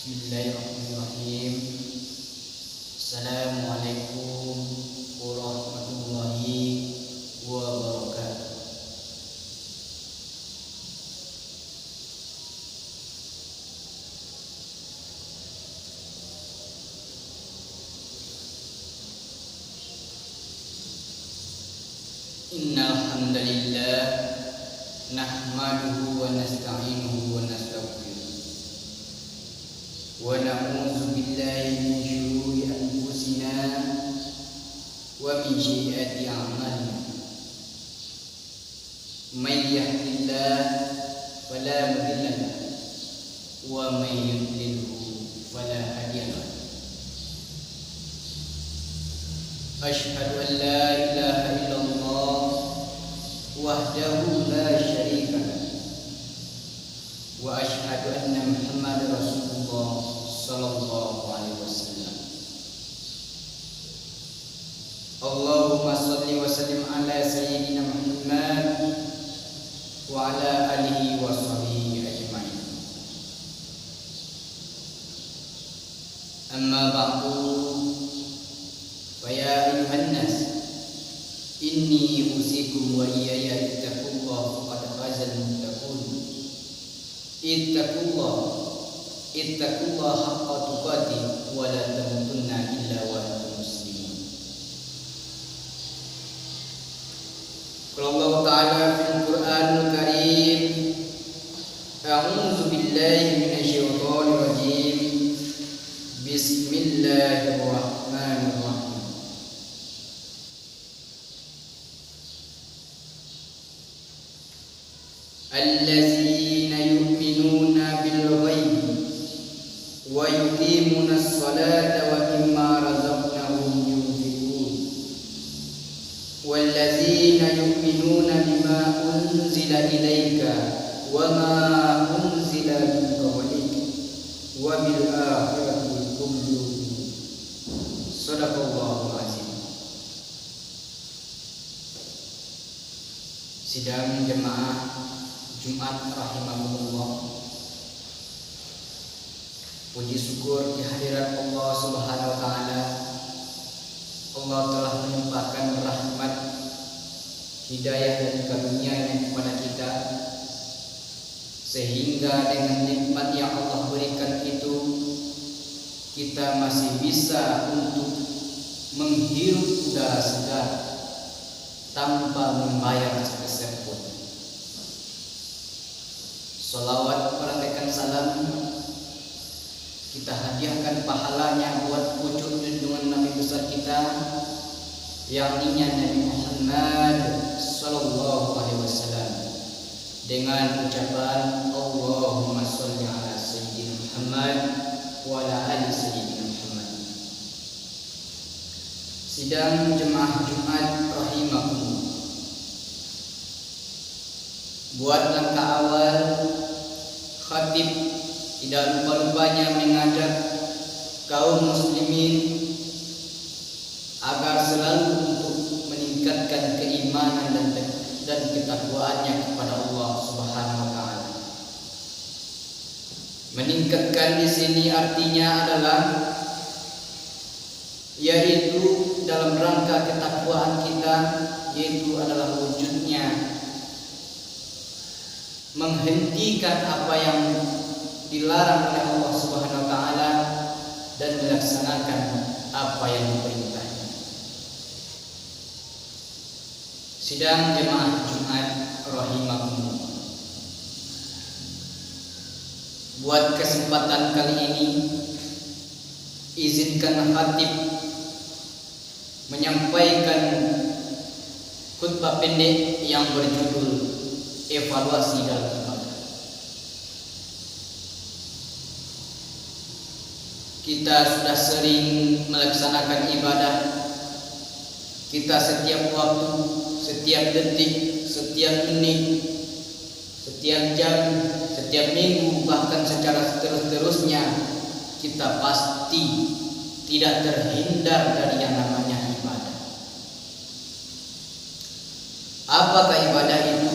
Bismillahirrahmanirrahim. Assalamualaikum warahmatullahi wabarakatuh. Innal hamdalillah nahmaduhu wa nasta'inuhu wa nastaghfiruh. Wa na'udzu billahi min syururi anfusina wa min sayyiati a'malina. May yahdihillahu fala mudilla lahu wa may yudlilhu fala hadiya lahu. Asyhadu an la ilaha illallah wahdahu la syarika lahu wa asyhadu anna Muhammadar Rasulullah sallallahu alaihi wasallam. Allahumma shalli wa sallim ala sayyidina Muhammad wa ala alihi wa sahbihi ajma'in. Amma ba'du, fa ya ayyuhan nas, inni usikum wa iyaya ittaqullaha faqad fazal muttaqun. Ittaqullaha haqqa tuqatih wa la tamutunna illa wa antum muslimun. Qala Allah Ta'ala fil Qur'anil Karim, a'udzu billahi minasyaitonir rajim. Bismillahirrahmanirrahim. Allazina yu'minuna bil ghaibi wa yuqimuna as-salata wa mimma razaqnahum yunfiqun. Wallazina yu'minuna bima unzila ilayka wa ma unzila min qablik wa bil akhirati hum yuqinun. Shadaqallahul azim. Sidang jemaah Jumat rahimahumullah, puji syukur kehadirat Allah Subhanahu wa taala. Allah telah melimpahkan rahmat, hidayah dan karunia-Nya kepada kita, sehingga dengan nikmat yang Allah berikan itu kita masih bisa untuk menghirup udara segar tanpa membayar sepeser pun. Salawat merantekan salam kita hadiahkan pahalanya buat pucuk junjungan Nabi besar kita, yakni Nabi Muhammad sallallahu alaihi wasallam, dengan ucapan Allahumma sholli ala sayyidina Muhammad wa ala ali sayyidina Muhammad. Sidang jemaah Jumat rahimakumullah, buat langkah awal, khatib tidak lupa-lupanya mengajak kaum muslimin agar selalu untuk meningkatkan keimanan dan ketakwaannya kepada Allah Subhanahu wa taala. Meningkatkan di sini artinya adalah yaitu dalam rangka ketakwaan kita, yaitu adalah wujudnya menghentikan apa yang dilarang oleh Allah Subhanahu wa taala dan melaksanakan apa yang diperintahnya. Sidang jemaah Jumat rahimakumullah, buat kesempatan kali ini izinkan khatib menyampaikan khutbah pendek yang berjudul evaluasi dalam ibadah. Kita sudah sering melaksanakan ibadah. Kita setiap waktu, setiap detik, setiap menit, setiap jam, setiap minggu, bahkan secara seterus-terusnya, kita pasti tidak terhindar dari yang namanya ibadah. Apakah ibadah itu?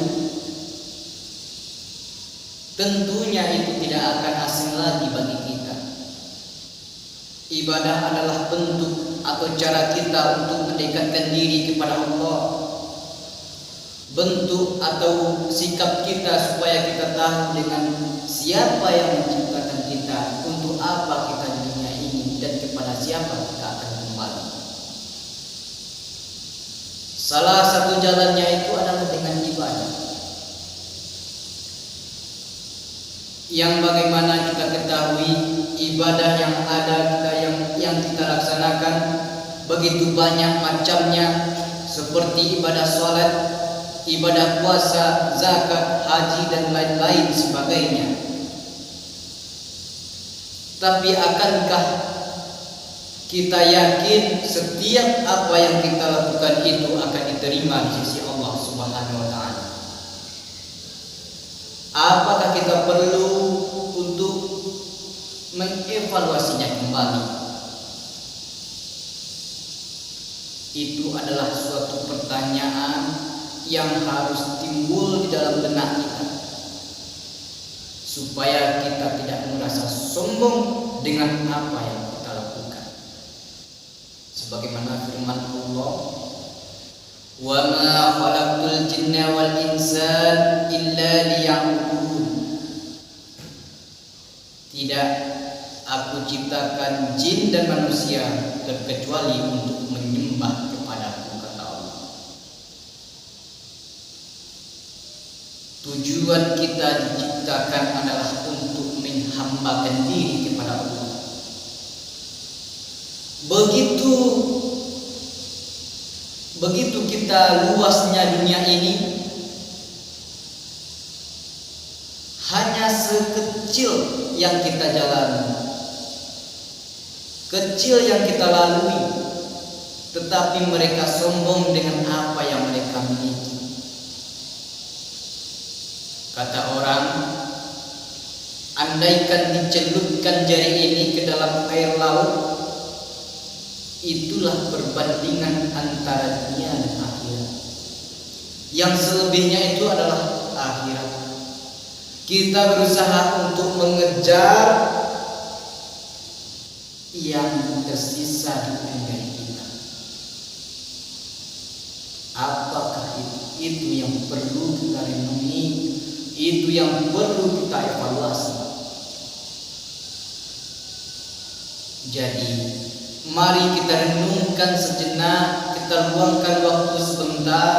Tentunya itu tidak akan asing lagi bagi kita. Ibadah adalah bentuk atau cara kita untuk mendekatkan diri kepada Allah. Bentuk atau sikap kita supaya kita tahu dengan siapa yang menciptakan kita, untuk apa kita di dunia ini, dan kepada siapa kita akan kembali. Salah satu jalannya itu adalah dengan ibadah, yang bagaimana kita ketahui ibadah yang ada yang kita laksanakan begitu banyak macamnya, seperti ibadah sholat, ibadah puasa, zakat, haji, dan lain-lain sebagainya. Tapi akankah kita yakin setiap apa yang kita lakukan itu akan diterima di sisi Allah Subhanahu wa Ta'ala? Apakah kita perlu untuk mengevaluasinya kembali? Itu adalah suatu pertanyaan yang harus timbul di dalam benak kita, supaya kita tidak merasa sombong dengan apa yang kita lakukan. Sebagaimana firman Allah, "Wa ma khalaqtul jinna wal insan illa liya'budun." Tidak aku ciptakan jin dan manusia terkecuali untuk menyembah kepadaku, kata Allah. Tujuan kita diciptakan adalah untuk menghambakan diri kepada Allah. Begitu kita luasnya dunia ini, hanya sekecil yang kita jalani, kecil yang kita lalui, tetapi mereka sombong dengan apa yang mereka miliki. Kata orang, andaikan dicelupkan jari ini ke dalam air laut, itulah perbandingan antara dunia dan akhirat. Yang selebihnya itu adalah akhirat. Kita berusaha untuk mengejar yang tersisa di dunia kita. Apakah itu yang perlu kita renungi? Itu yang perlu kita evaluasi. Jadi mari kita renungkan sejenak, kita luangkan waktu sebentar,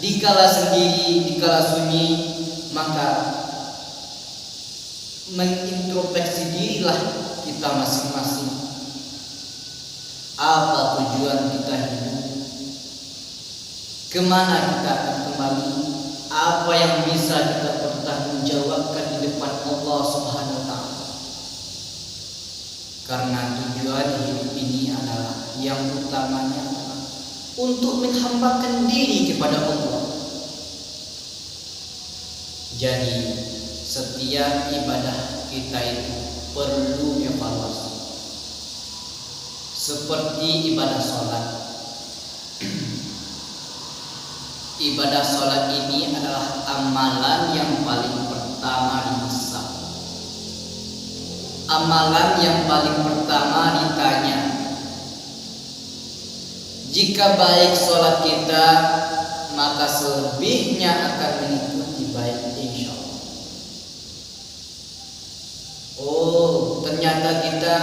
dikala sendiri, dikala sunyi, maka mengintrospeksi dirilah kita masing-masing. Apa tujuan kita hidup? Kemana kita akan kembali? Apa yang bisa kita pertanggungjawabkan di depan Allah Subhanahu wa Ta'ala? Karena tujuan hidup ini adalah yang utamanya adalah untuk menghambakan diri kepada Allah. Jadi setiap ibadah kita itu perlu evaluasi. Seperti ibadah sholat. Ibadah sholat ini adalah amalan yang paling pertama dihisab. Amalan yang paling pertama ditanya. Jika baik sholat kita, maka selebihnya akan mengikuti baik, insya Allah. Oh, ternyata kita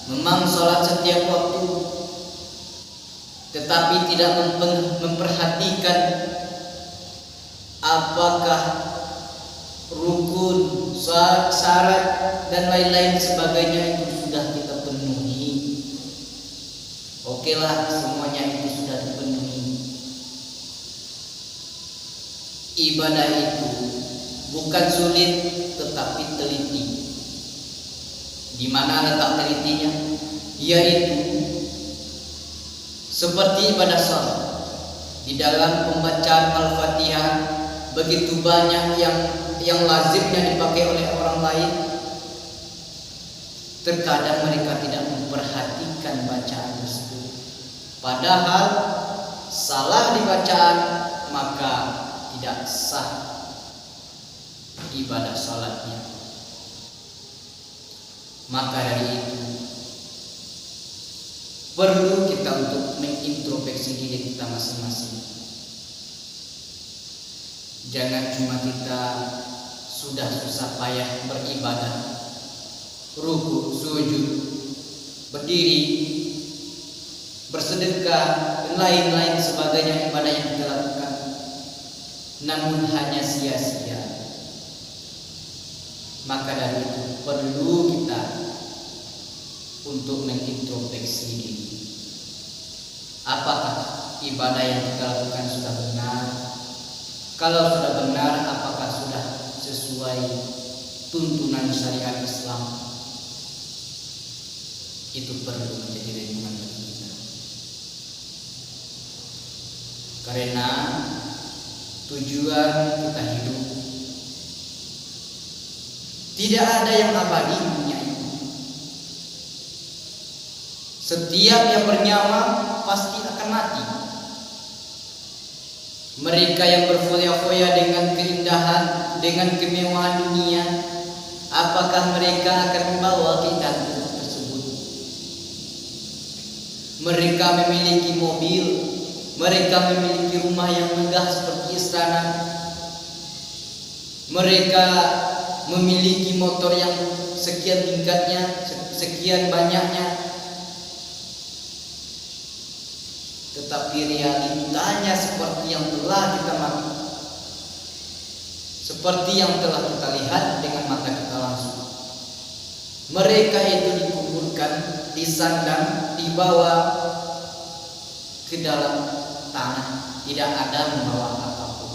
memang sholat setiap waktu, tetapi tidak memperhatikan apakah rukun, syarat, dan lain-lain sebagainya itu sudah kita penuhi. Oke lah, semuanya itu sudah dipenuhi. Ibadah itu bukan sulit, tetapi teliti. Di mana letak telitinya? Yaitu seperti ibadah salat. Di dalam pembacaan Al-Fatihah begitu banyak yang lazimnya dipakai oleh orang lain. Terkadang mereka tidak memperhatikan bacaan tersebut. Padahal salah di bacaan maka tidak sah ibadah salatnya. Maka dari itu perlu kita untuk mengintrospeksi diri kita masing-masing. Jangan cuma kita sudah susah payah beribadah, ruku, sujud, berdiri, bersedekah, dan lain-lain sebagainya ibadah yang kita lakukan, namun hanya sia-sia. Maka dari itu perlu kita untuk mengintrospeksi diri. Apakah ibadah yang kita lakukan sudah benar? Kalau sudah benar, apakah sudah sesuai tuntunan syariat Islam? Itu perlu menjadi renungan bagi kita. Karena tujuan kita hidup tidak ada yang abadi di dunia ini. Setiap yang bernyawa pasti akan mati. Mereka yang berfoya-foya dengan keindahan, dengan kemewahan dunia, apakah mereka akan membawa keindahan tersebut? Mereka memiliki mobil, mereka memiliki rumah yang megah seperti istana, mereka memiliki motor yang sekian tingkatnya, sekian banyaknya, tetapi realitanya seperti yang telah kita makan, seperti yang telah kita lihat dengan mata kita langsung. Mereka itu dikuburkan, disandang, dibawa ke dalam tanah, tidak ada membawa apapun.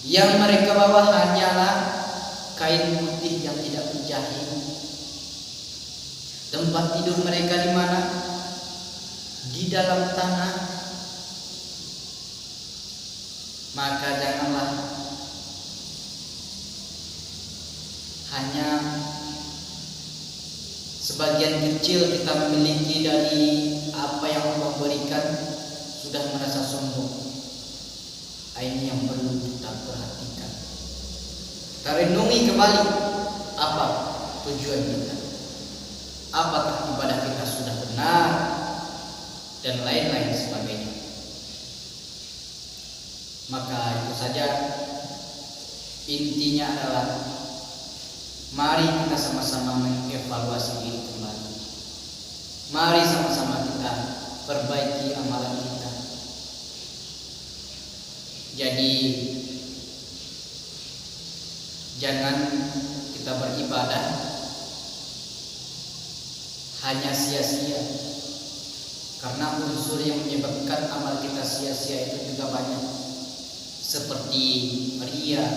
Yang mereka bawa hanyalah kain putih yang tidak berjahit. Tempat tidur mereka di mana? Di dalam tanah. Maka janganlah hanya sebagian kecil kita memiliki dari apa yang Allah berikan sudah merasa sombong. Ini yang perlu kita perhatikan. Kita renungi kembali apa tujuan kita. Apakah ibadah kita sudah benar dan lain-lain sebagainya. Maka itu saja intinya adalah mari kita sama-sama mengevaluasi diri kembali. Mari sama-sama kita perbaiki amalan kita. Jadi jangan kita beribadah hanya sia-sia, karena unsur yang menyebabkan amal kita sia-sia itu juga banyak, seperti ria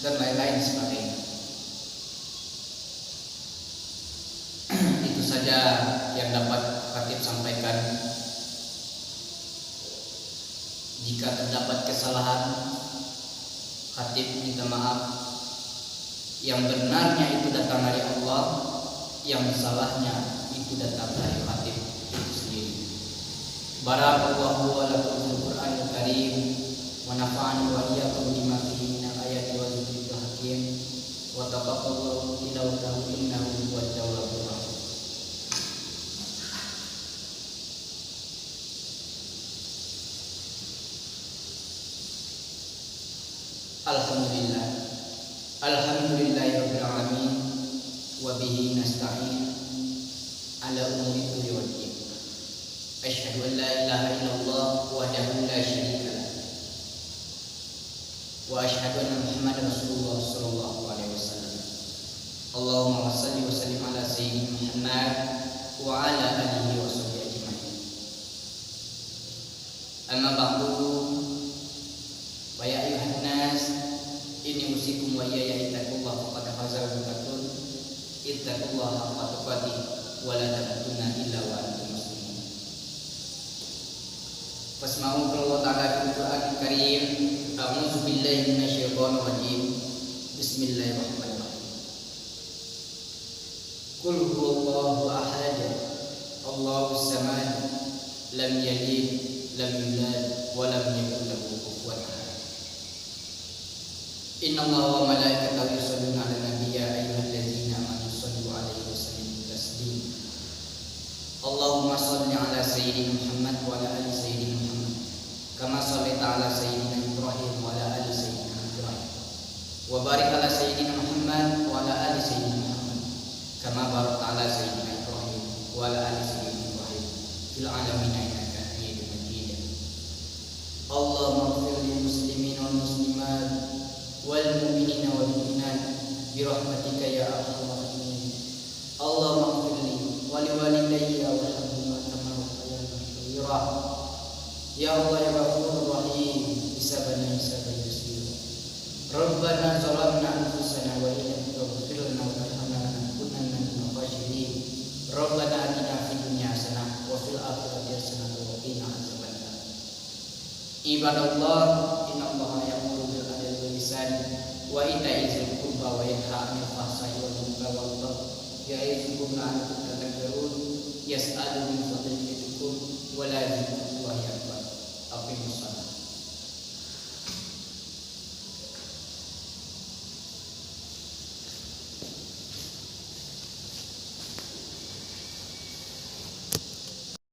dan lain-lain sebagainya. Itu saja yang dapat Khatib sampaikan. Jika terdapat kesalahan, Khatib minta maaf. Yang benarnya itu datang dari Allah, yang salahnya itu datang dari Khatib itu sendiri. Barakallahu wa lakum fil Qur'anil Karim wa nafa'ani wa iyyakum bima fihi min ayati wa dzikril hakim wa taqabbalu tilawatahu innahu huwat tawwabur rahim. Alhamdulillahirabbil alamin wa bihi nasta'in ala umuri dunya wad din. Asyhadu an la ilaha illallah wahdahu la syarika lah wa asyhadu anna Muhammadar Rasulullah sallallahu alaihi wasallam. Allahumma shalli wa sallim ala sayyidina Muhammad wa ala alihi wa sahbihi ajma'in. Amma ba'du, wa ya ayuhan nas, inni usikum wa iyaya ittaqullah faqad fazal muttaqun. Ittaqullaha haqqa tuqatih wa la tamutunna illa wa antum muslimun. Fasma'u qawla ta'ala fil Qur'anil Karim. A'udzu billahi minasyaitonir rajim. Bismillahirrahmanirrahim. Qul huwallahu ahad, Allahus samad, lam yalid, lam yulad, wa lam yakul lahu kufuwan ahad. Innallaha wa malaikatahu yusholluna 'alan nabiy ya ayyuhalladzina amanu shallu wa barik ala sayyidina Muhammad wa ala ali sayyidina Muhammad kama barakta ala sayyidina Ibrahim wa ala ali sayyidina Ibrahim fil alamin innaka Hamidum Majid. Allahumma ighfir lil muslimin wal muslimat wal mu'minina wal mu'minat bi rahmatika ya arhamar rahimin. Allahumma ighfir li wa li walidayya warhamhuma kama rabbayani shaghira. Ya Allah ya Ghafurur Rahim, hisabana hisaban yasir. Rabbana zalamna anfusana wa illam taghfir lana wa tarhamna lanakunanna minal khasirin. Rabbana atina fid dunya hasanah wa fil akhirati hasanah wa qina adzabannar. Ibadallah, innallaha ya'muru bil adli wal ihsan wa ita'i dzil qurba wa yanha 'anil fahsya'i wal munkari wal baghi ya'izukum la'allakum tadhakkarun. Yas'alu min fadlikum wa la yadhkurullahi akbar. Aqimus shalah.